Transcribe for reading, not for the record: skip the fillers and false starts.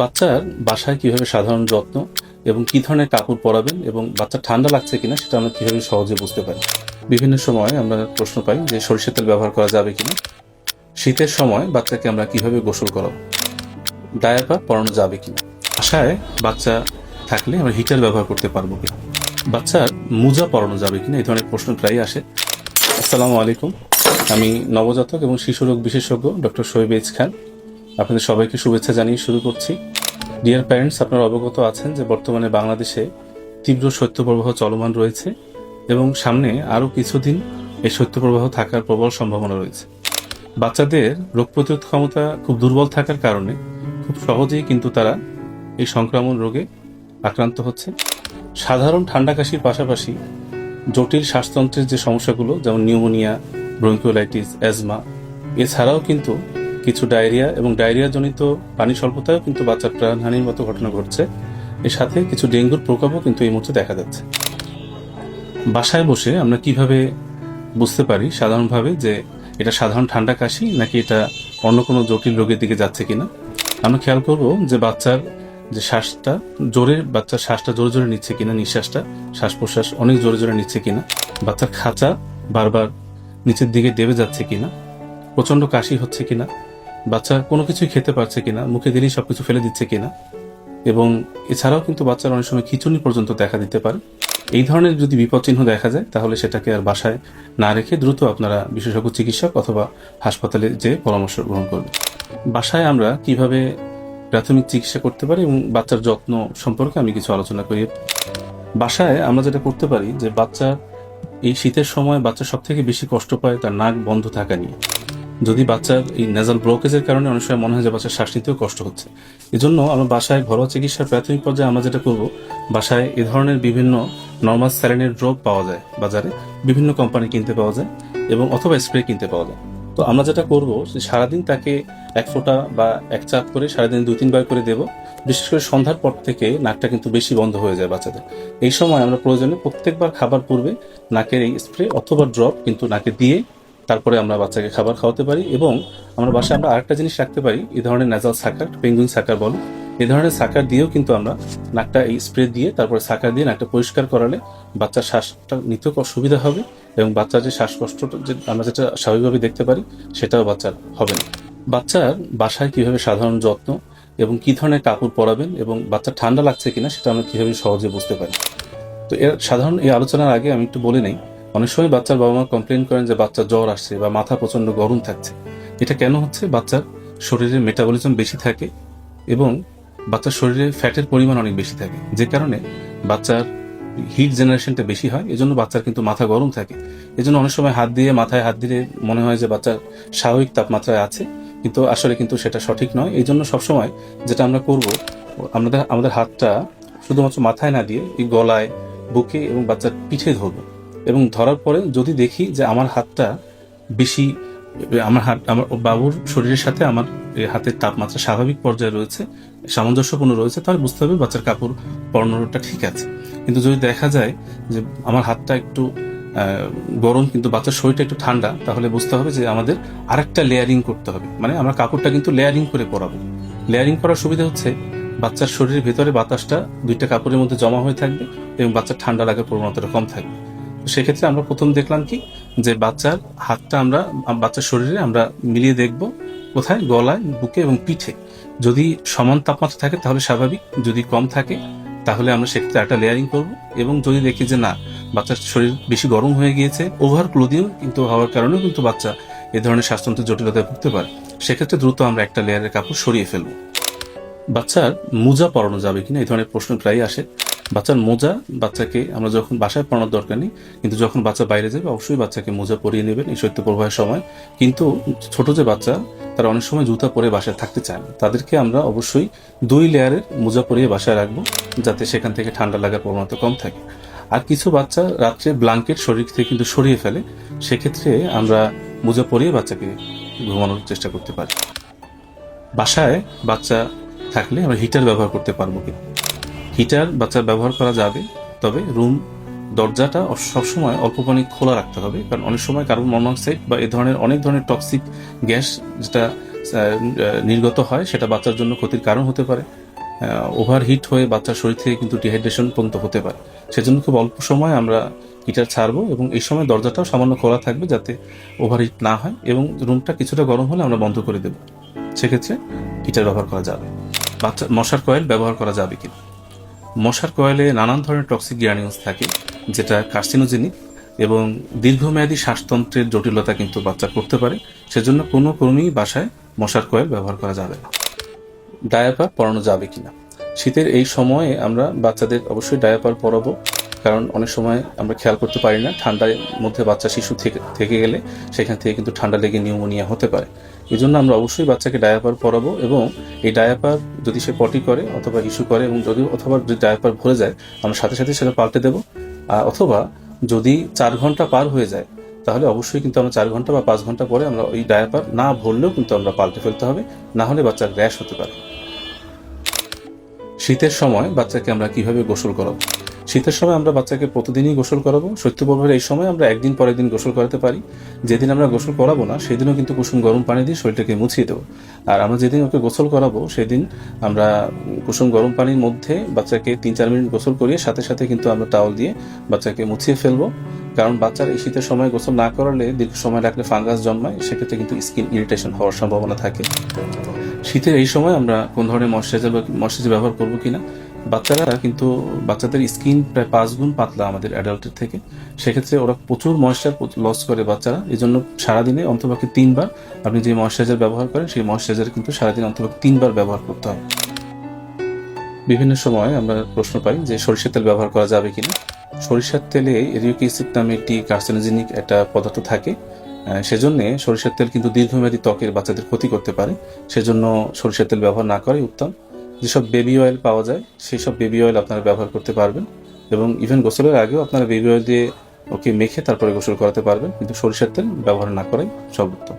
বাচ্চার বাসায় কিভাবে সাধারণ যত্ন এবং কি ধরনের কাপড় পরাবেন এবং বাচ্চা ঠান্ডা লাগছে কিনা সেটা আমরা কিভাবে সহজে বুঝতে পারি। বিভিন্ন সময় আমরা প্রশ্ন পাই যে সরিষার তেল ব্যবহার করা যাবে কিনা, শীতের সময় বাচ্চাকে আমরা কিভাবে গোসল করাবো, ডায়াপার পরানো যাবে কিনা, বাসায় বাচ্চা থাকলে আমরা হিটার ব্যবহার করতে পারবো কিনা, বাচ্চার মোজা পরানো যাবে কিনা, এই ধরনের প্রশ্ন প্রায় আসে। আসসালামু আলাইকুম, আমি নবজাতক এবং শিশুরোগ বিশেষজ্ঞ ডক্টর শোয়েব এইচ খান। আপনাদের সবাইকে শুভেচ্ছা জানিয়ে শুরু করছি। ডিয়ার প্যারেন্টস, আপনারা অবগত আছেন যে বর্তমানে বাংলাদেশে তীব্র শৈত্যপ্রবাহ চলমান রয়েছে এবং সামনে আরও কিছুদিন এই শৈত্যপ্রবাহ থাকার প্রবল সম্ভাবনা রয়েছে। বাচ্চাদের রোগ প্রতিরোধ ক্ষমতা খুব দুর্বল থাকার কারণে খুব সহজেই কিন্তু তারা এই সংক্রমণ রোগে আক্রান্ত হচ্ছে। সাধারণ ঠান্ডা কাশির পাশাপাশি জটিল শ্বাসতন্ত্রের যে সমস্যাগুলো, যেমন নিউমোনিয়া, ব্রঙ্কিওলাইটিস, অ্যাজমা, এছাড়াও কিন্তু কিছু ডায়রিয়া এবং ডায়রিয়াজনিত পানি স্বল্পতায়ও কিন্তু বাচ্চার প্রাণহানির মতো ঘটনা ঘটছে। এর সাথে কিছু ডেঙ্গুর প্রকোপও কিন্তু এই মুহূর্তে দেখা যাচ্ছে। বাসায় বসে আমরা কিভাবে বুঝতে পারি সাধারণভাবে যে এটা সাধারণ ঠান্ডা কাশি নাকি এটা অন্য কোনো জটিল রোগের দিকে যাচ্ছে কিনা? আমরা খেয়াল করব যে বাচ্চার যে বাচ্চার শ্বাসটা জোরে জোরে নিচ্ছে কিনা, নিঃশ্বাসটা শ্বাস প্রশ্বাস অনেক জোরে জোরে নিচ্ছে কিনা, বাচ্চার খাঁচা বারবার নিচের দিকে দেবে যাচ্ছে কিনা, প্রচন্ড কাশি হচ্ছে কিনা, বাচ্চা কোনো কিছুই খেতে পারছে কিনা, মুখে দিলেই সবকিছু ফেলে দিচ্ছে কিনা, এবং এছাড়াও কিন্তু বাচ্চার অনেক সময় খিঁচুনি পর্যন্ত দেখা দিতে পারে। এই ধরনের যদি বিপদ চিহ্ন দেখা যায় তাহলে সেটাকে আর বাসায় না রেখে দ্রুত আপনারা বিশেষজ্ঞ চিকিৎসক অথবা হাসপাতালে যে পরামর্শ গ্রহণ করবেন। বাসায় আমরা কিভাবে প্রাথমিক চিকিৎসা করতে পারি এবং বাচ্চার যত্ন সম্পর্কে আমি কিছু আলোচনা করি। বাসায় আমরা যেটা করতে পারি যে বাচ্চার এই শীতের সময় বাচ্চা সব থেকে বেশি কষ্ট পায় তার নাক বন্ধ থাকা নিয়ে। যদি বাচ্চার এই নেজাল ব্লকেজের কারণে অনেক সময় মনে হয় যে বাচ্চার শ্বাস নিতেও কষ্ট হচ্ছে, এজন্য আমরা বাসায় ঘরোয়া চিকিৎসার প্রাথমিক পর্যায়ে আমরা যেটা করব, বাসায় এ ধরনের বিভিন্ন নর্মাল স্যালাইনের ড্রপ পাওয়া যায় বাজারে, বিভিন্ন কোম্পানি কিনতে পাওয়া যায় এবং অথবা স্প্রে কিনতে পাওয়া যায়। তো আমরা যেটা করব যে সারাদিন তাকে এক ফোঁটা বা এক চাপ করে সারাদিন 2-3 বার করে দেব। বিশেষ করে সন্ধ্যার পর থেকে নাকটা কিন্তু বেশি বন্ধ হয়ে যায় বাচ্চাদের। এই সময় আমরা প্রয়োজনে প্রত্যেকবার খাবার পূর্বে নাকের এই স্প্রে অথবা ড্রপ কিন্তু নাকে দিয়ে তারপরে আমরা বাচ্চাকে খাবার খাওয়াতে পারি। এবং আমরা বাসায় আমরা আরেকটা জিনিস রাখতে পারি, এই ধরনের ন্যাজাল সাকার, পেঙ্গুইন সাকার বলো, এই ধরনের সাকার দিয়েও কিন্তু আমরা নাকটা এই স্প্রে দিয়ে তারপরে সাকার দিয়ে নাকটা পরিষ্কার করালে বাচ্চার শ্বাসটা নিতে সুবিধা হবে এবং বাচ্চার যে শ্বাসকষ্টটা যে আমরা যেটা স্বাভাবিকভাবে দেখতে পারি সেটাও বাচ্চার হবে না। বাচ্চার বাসায় কিভাবে সাধারণ যত্ন এবং কি ধরনের কাপড় পরাবেন এবং বাচ্চা ঠান্ডা লাগছে কিনা সেটা আমরা কিভাবে সহজে বুঝতে পারি। তো এর সাধারণ এই আলোচনার আগে আমি একটু বলে নেই, অনেক সময় বাচ্চার বাবা মা কমপ্লেন করেন যে বাচ্চার জ্বর আসছে বা মাথা প্রচন্ড গরম থাকছে। এটা কেন হচ্ছে? বাচ্চার শরীরে মেটাবলিজম বেশি থাকে এবং বাচ্চার শরীরে ফ্যাটের পরিমাণ অনেক বেশি থাকে, যে কারণে বাচ্চার হিট জেনারেশনটা বেশি হয়। এজন্য বাচ্চার কিন্তু মাথা গরম থাকে। এজন্য অনেক সময় মাথায় হাত দিলে মনে হয় যে বাচ্চার স্বাভাবিক তাপমাত্রায় আছে, কিন্তু আসলে কিন্তু সেটা সঠিক নয়। এই জন্য সবসময় যেটা আমরা করব, আমাদের হাতটা শুধুমাত্র মাথায় না দিয়ে এই গলায়, বুকে এবং বাচ্চার পিঠে ধরবো এবং ধরার পরে যদি দেখি যে আমার হাতটা বেশি, আমার বাবুর শরীরের সাথে আমার হাতের তাপমাত্রা স্বাভাবিক পর্যায়ে রয়েছে, সামঞ্জস্যপূর্ণ রয়েছে, তাহলে বুঝতে হবে বাচ্চার কাপড় পরানোটা ঠিক আছে। কিন্তু যদি দেখা যায় যে আমার হাতটা একটু গরম কিন্তু বাচ্চার শরীরটা একটু ঠান্ডা, তাহলে বুঝতে হবে যে আমাদের আরেকটা লেয়ারিং করতে হবে। মানে আমরা কাপড়টা কিন্তু লেয়ারিং করে পরাবো। লেয়ারিং করার সুবিধা হচ্ছে বাচ্চার শরীরের ভেতরে বাতাসটা দুইটা কাপড়ের মধ্যে জমা হয়ে থাকবে এবং বাচ্চার ঠান্ডা লাগার প্রবণতাটা কম থাকবে। সেক্ষেত্রে আমরা প্রথম দেখলাম কি যে বাচ্চার হাতটা আমরা বাচ্চার শরীরে আমরা মিলিয়ে দেখব কোথায়, গলায়, বুকে এবং পিঠে। যদি সমান তাপমাত্রা থাকে তাহলে স্বাভাবিক, যদি কম থাকে তাহলে আমরা সেক্ষেত্রে একটা লেয়ারিং করব। এবং যদি দেখি যে না, বাচ্চার শরীর বেশি গরম হয়ে গিয়েছে, ওভার ক্লোদিং কিন্তু হওয়ার কারণেও কিন্তু বাচ্চা এ ধরনের শ্বাসতন্ত্রের জটিলতায় ভুগতে পারে, সেক্ষেত্রে দ্রুত আমরা একটা লেয়ারের কাপড় সরিয়ে ফেলবো। বাচ্চার মোজা পরানো যাবে কিনা, এই ধরনের প্রশ্ন প্রায় আসে। বাচ্চার মোজা বাচ্চাকে আমরা যখন বাসায় পরানোর দরকার নেই, কিন্তু যখন বাচ্চা বাইরে যাবে অবশ্যই বাচ্চাকে মোজা পরিয়ে নেবেন এই শৈত্যপ্রবাহের সময়। কিন্তু ছোট যে বাচ্চা, তারা অনেক সময় জুতা পরে বাসায় থাকতে চায় না, তাদেরকে আমরা অবশ্যই 2 লেয়ারের মোজা পরিয়ে বাসায় রাখবো, যাতে সেখান থেকে ঠান্ডা লাগার প্রবণতা কম থাকে। আর কিছু বাচ্চা রাত্রে ব্ল্যাঙ্কেট শরীর থেকে কিন্তু সরিয়ে ফেলে, সেক্ষেত্রে আমরা মোজা পরিয়ে বাচ্চাকে ঘুমানোর চেষ্টা করতে পারি। বাসায় বাচ্চা থাকলে আমরা হিটার ব্যবহার করতে পারবো কিনা? হিটার বাচ্চার ব্যবহার করা যাবে, তবে রুম দরজাটা সবসময় অল্প পানি খোলা রাখতে হবে, কারণ অনেক সময় কার্বন মনোক্সাইড বা অনেক ধরনের টক্সিক গ্যাস যেটা নির্গত হয় সেটা বাচ্চার জন্য ক্ষতির কারণ হতে পারে। ওভারহিট হয়ে বাচ্চার শরীর থেকে কিন্তু ডিহাইড্রেশন পর্যন্ত হতে পারে। সেজন্য খুব অল্প সময় আমরা হিটার ছাড়বো এবং এই সময় দরজাটাও সামান্য খোলা থাকবে যাতে ওভারহিট না হয়, এবং রুমটা কিছুটা গরম হলে আমরা বন্ধ করে দেব। সেক্ষেত্রে হিটার ব্যবহার করা যাবে। মশার কয়েল ব্যবহার করা যাবে কিনা? মশার কয়েলে নানান ধরনের টক্সিক গ্র্যানিউলস থাকে যেটা কার্সিনোজেনিক এবং দীর্ঘমেয়াদী শ্বাসতন্ত্রের জটিলতা কিন্তু বাচ্চা করতে পারে। সেজন্য কোনো কর্মী বাসায় মশার কয়েল ব্যবহার করা যাবে না। ডায়াপার পরানো যাবে কিনা? শীতের এই সময়ে আমরা বাচ্চাদের অবশ্যই ডায়াপার পরাবো, কারণ অনেক সময় আমরা খেয়াল করতে পারি না, ঠান্ডার মধ্যে বাচ্চা শিশু থেকে গেলে সেখান থেকে কিন্তু ঠান্ডা লেগে নিউমোনিয়া হতে পারে। এই জন্য আমরা অবশ্যই বাচ্চাকে ডায়াপার পরাবো, এবং এই ডায়াপার যদি সে পটি করে অথবা ইস্যু করে এবং যদি ডায়াপার ভরে যায় আমরা সাথে সাথে সেটা পাল্টে দেবো। অথবা যদি 4 ঘন্টা পার হয়ে যায় তাহলে অবশ্যই কিন্তু আমরা 4 ঘন্টা বা 5 ঘন্টা পরে আমরা ওই ডায়াপার না ভরলেও কিন্তু আমরা পাল্টে ফেলতে হবে, না হলে বাচ্চার র্যাশ হতে পারে। শীতের সময় বাচ্চাকে আমরা কিভাবে গোসল করাবো? শীতের সময় আমরা বাচ্চাকে প্রতিদিনই গোসল করাবো। শৈত্যপ্রবাহের এই সময় আমরা একদিন পর একদিন গোসল করাতে পারি। যেদিন আমরা গোসল করাবো না সেদিনও কিন্তু কুসুম গরম পানি দিয়ে শরীরটাকে মুছিয়ে দেবো। আর আমরা যেদিন ওকে গোসল করাবো সেদিন আমরা কুসুম গরম পানির মধ্যে বাচ্চাকে 3-4 মিনিট গোসল করিয়ে সাথে সাথে কিন্তু আমরা টাওয়াল দিয়ে বাচ্চাকে মুছিয়ে ফেলবো। কারণ বাচ্চার এই শীতের সময় গোসল না করালে দীর্ঘ সময় রাখলে ফাঙ্গাস জন্মায়, সেক্ষেত্রে কিন্তু স্কিন ইরিটেশন হওয়ার সম্ভাবনা থাকে। শীতের এই সময় আমরা কোন ধরনের ময়শ্চারাইজার ব্যবহার করবো কিনা? বাচ্চাদের স্কিন প্রায় 5 গুণ পাতলা আমাদের অ্যাডাল্টের থেকে। সেক্ষেত্রে ওরা প্রচুর ময়শ্চার লস করে বাচ্চারা। এই জন্য সারাদিনে অন্তপক্ষে 3 বার আপনি যে ময়শ্চারাইজার ব্যবহার করেন সেই ময়শ্চারাইজার কিন্তু সারাদিন অন্তপক্ষে 3 বার ব্যবহার করতে হবে। বিভিন্ন সময় আমরা প্রশ্ন পাই যে সরিষার তেল ব্যবহার করা যাবে কিনা। সরিষার তেলে এরিউরিক অ্যাসিড নামে একটি কার্সিনোজেনিক একটা পদার্থ থাকে। সেজন্য সরিষার তেল কিন্তু দীর্ঘমেয়াদী ত্বকের বাচ্চাদের ক্ষতি করতে পারে। সেজন্য সরিষার তেল ব্যবহার না করাই উত্তম। যেসব বেবি অয়েল পাওয়া যায় সেই সব বেবি অয়েল আপনারা ব্যবহার করতে পারবেন, এবং ইভেন গোসলের আগেও আপনারা বেবি অয়েল দিয়ে ওকে মেখে তারপরে গোসল করাতে পারবেন, কিন্তু সরিষার তেল ব্যবহার না করাই সর্বোত্তম।